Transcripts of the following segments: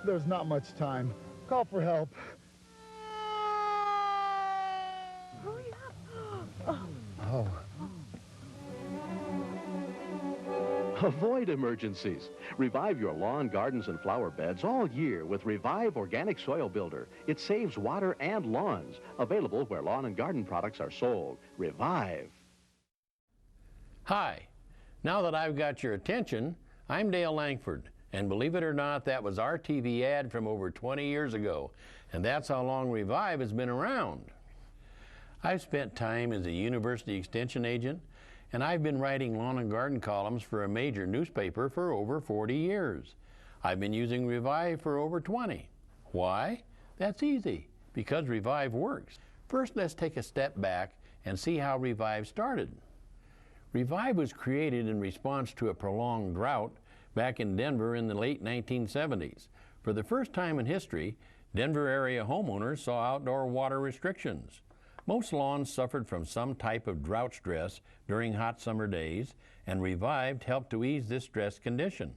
There's not much time. Call for help. Hurry up. Oh. Avoid emergencies. Revive your lawn, gardens, and flower beds all year with Revive Organic Soil Builder. It saves water and lawns. Available where lawn and garden products are sold. Revive. Hi. Now that I've got your attention, I'm Dale Langford. And believe it or not, that was our TV ad from over 20 years ago. And that's how long Revive has been around. I've spent time as a university extension agent, and I've been writing lawn and garden columns for a major newspaper for over 40 years. I've been using Revive for over 20. Why? That's easy, because Revive works. First, let's take a step back and see how Revive started. Revive was created in response to a prolonged drought back in Denver in the late 1970s. For the first time in history, Denver area homeowners saw outdoor water restrictions. Most lawns suffered from some type of drought stress during hot summer days, and Revive helped to ease this stress condition.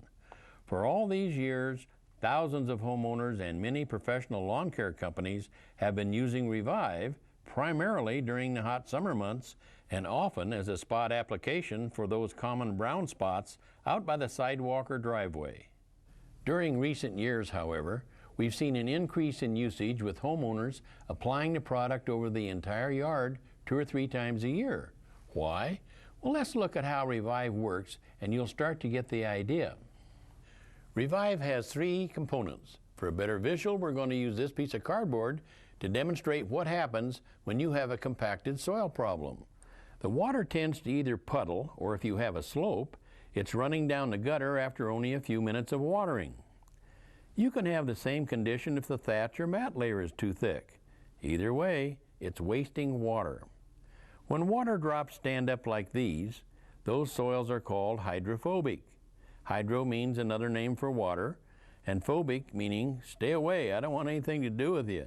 For all these years, thousands of homeowners and many professional lawn care companies have been using Revive, primarily during the hot summer months, and often as a spot application for those common brown spots out by the sidewalk or driveway. During recent years, however, we've seen an increase in usage with homeowners applying the product over the entire yard 2 or 3 times a year. Why? Well, let's look at how Revive works and you'll start to get the idea. Revive has 3 components. For a better visual, we're going to use this piece of cardboard to demonstrate what happens when you have a compacted soil problem. The water tends to either puddle, or if you have a slope, it's running down the gutter after only a few minutes of watering. You can have the same condition if the thatch or mat layer is too thick. Either way, it's wasting water. When water drops stand up like these, those soils are called hydrophobic. Hydro means another name for water, and phobic meaning stay away, I don't want anything to do with you.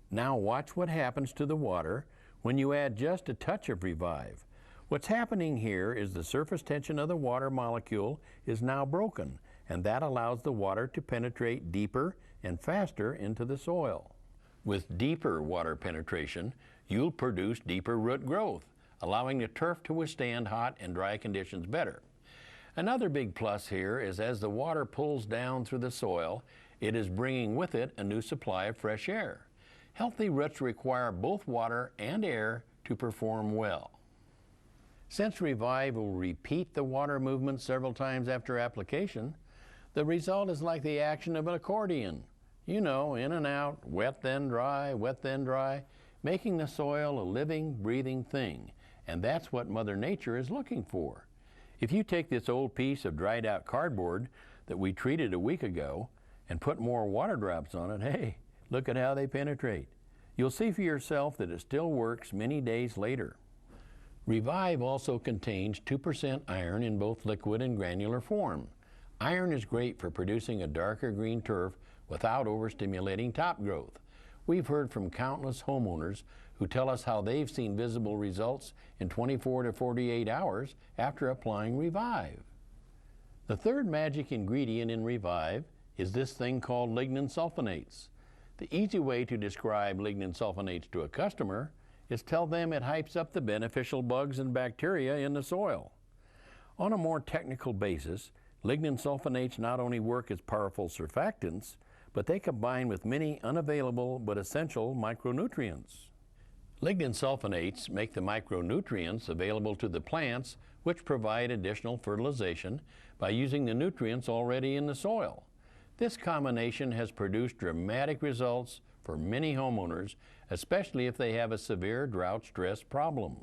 Now watch what happens to the water when you add just a touch of Revive. What's happening here is the surface tension of the water molecule is now broken, and that allows the water to penetrate deeper and faster into the soil. With deeper water penetration, you'll produce deeper root growth, allowing the turf to withstand hot and dry conditions better. Another big plus here is as the water pulls down through the soil, it is bringing with it a new supply of fresh air. Healthy roots require both water and air to perform well. Since Revive will repeat the water movement several times after application, the result is like the action of an accordion. You know, in and out, wet then dry, making the soil a living, breathing thing. And that's what Mother Nature is looking for. If you take this old piece of dried out cardboard that we treated a week ago and put more water drops on it, hey, look at how they penetrate. You'll see for yourself that it still works many days later. Revive also contains 2% iron in both liquid and granular form. Iron is great for producing a darker green turf without overstimulating top growth. We've heard from countless homeowners who tell us how they've seen visible results in 24 to 48 hours after applying Revive. The third magic ingredient in Revive is this thing called lignin sulfonates. The easy way to describe lignin sulfonates to a customer is tell them it hypes up the beneficial bugs and bacteria in the soil. On a more technical basis, lignin sulfonates not only work as powerful surfactants, but they combine with many unavailable but essential micronutrients. Lignin sulfonates make the micronutrients available to the plants, which provide additional fertilization by using the nutrients already in the soil. This combination has produced dramatic results for many homeowners, especially if they have a severe drought stress problem.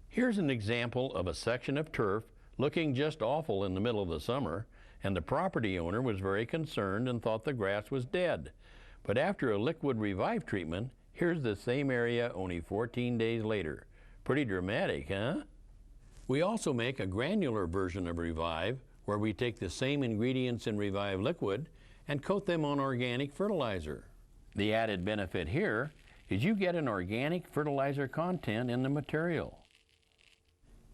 Here's an example of a section of turf looking just awful in the middle of the summer, and the property owner was very concerned and thought the grass was dead. But after a liquid Revive treatment, here's the same area only 14 days later. Pretty dramatic, huh? We also make a granular version of Revive where we take the same ingredients in Revive liquid and coat them on organic fertilizer. The added benefit here is you get an organic fertilizer content in the material.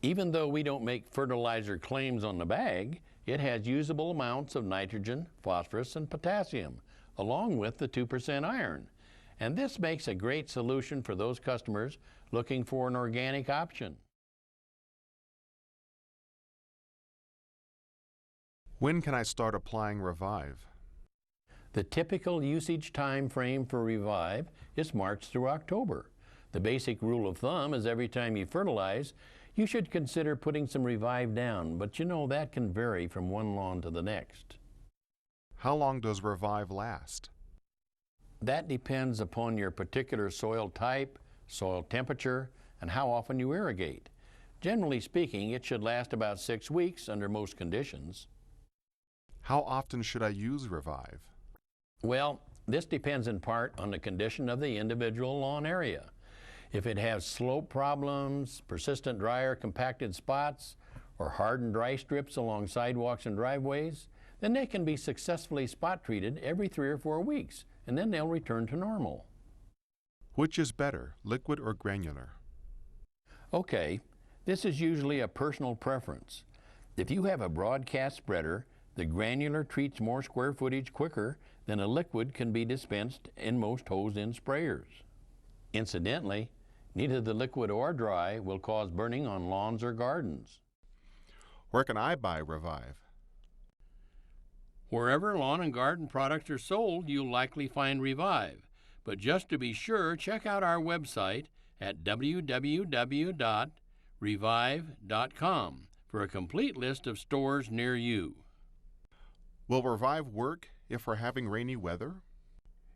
Even though we don't make fertilizer claims on the bag, it has usable amounts of nitrogen, phosphorus, and potassium, along with the 2% iron. And this makes a great solution for those customers looking for an organic option. When can I start applying Revive? The typical usage time frame for Revive is March through October. The basic rule of thumb is every time you fertilize, you should consider putting some Revive down, but you know that can vary from one lawn to the next. How long does Revive last? That depends upon your particular soil type, soil temperature, and how often you irrigate. Generally speaking, it should last about 6 weeks under most conditions. How often should I use Revive? Well, this depends in part on the condition of the individual lawn area. If it has slope problems, persistent dry or compacted spots, or hard and dry strips along sidewalks and driveways, then they can be successfully spot treated every 3 or 4 weeks, and then they'll return to normal. Which is better, liquid or granular? Okay, this is usually a personal preference. If you have a broadcast spreader, the granular treats more square footage quicker than a liquid can be dispensed in most hose-in sprayers. Incidentally, neither the liquid or dry will cause burning on lawns or gardens. Where can I buy Revive? Wherever lawn and garden products are sold, you'll likely find Revive. But just to be sure, check out our website at www.revive.com for a complete list of stores near you. Will Revive work if we're having rainy weather?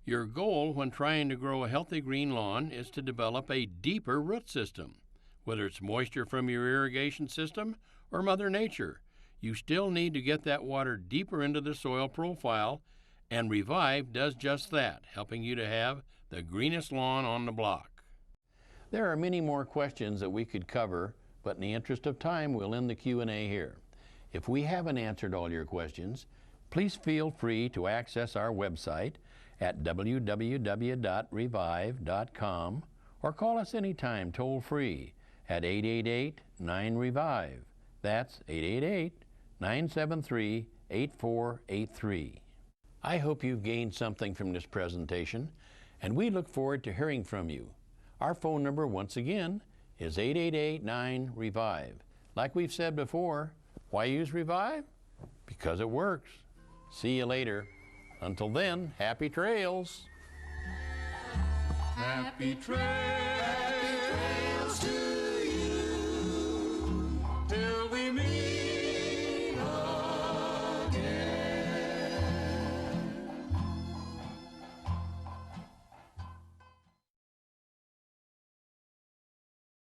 Your goal when trying to grow a healthy green lawn is to develop a deeper root system. Whether it's moisture from your irrigation system or Mother Nature, you still need to get that water deeper into the soil profile, and Revive does just that, helping you to have the greenest lawn on the block. There are many more questions that we could cover, but in the interest of time, we'll end the Q&A here. If we haven't answered all your questions, please feel free to access our website at www.revive.com or call us anytime toll-free at 888-9REVIVE. That's 888-973-8483. I hope you've gained something from this presentation, and we look forward to hearing from you. Our phone number, once again, is 888-9REVIVE. Like we've said before, why use Revive? Because it works. See you later. Until then, happy trails. Happy trails.